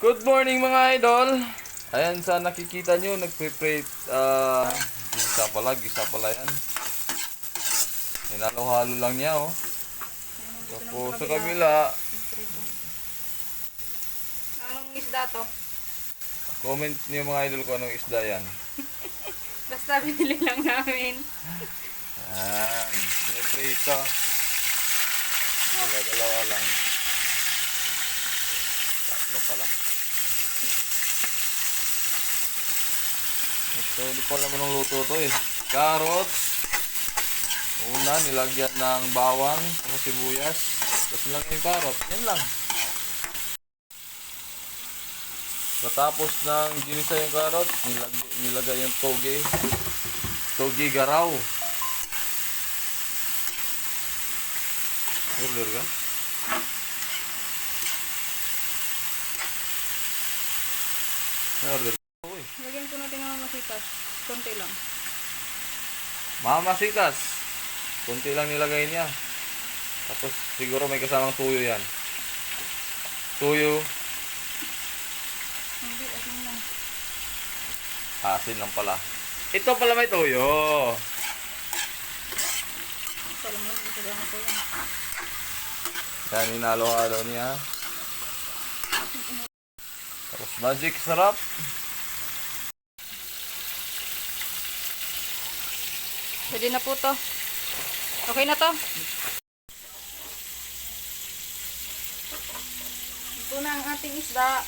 Good morning mga idol. Ayan sa nakikita nyo, nagpe-prate, gisa pala yan. Hinalo-halo lang niya oh. Tapos sa kabila, Anong isda to? comment niyo mga idol kung anong isda yan. Basta binili lang namin. Ayan, piniprito. Dalawa lang. Tatlo pala. Ito, hindi ko alam anong luto to eh. Carrots. Una, nilagyan ng bawang, saka sibuyas. Tapos nilagyan yung carrot. Yan lang. Matapos ng ginisa yung carrot, nilagay yung toge. Toge garaw. Order ka? Order. Okay. Lagyan ko natin ng masitas. Konti lang. Mamasikas. Kunti lang nilagay niya. Tapos siguro may kasamang tuyo yan. Tuyo. Hindi, asin lang. Asin lang pala. Ito pala may tuyo. Alam mo, isagama ko yan. Yan, hinalo-halo niya. Tapos magic sarap. Pwede na po to. Okay na to. Ito na ang ating isda.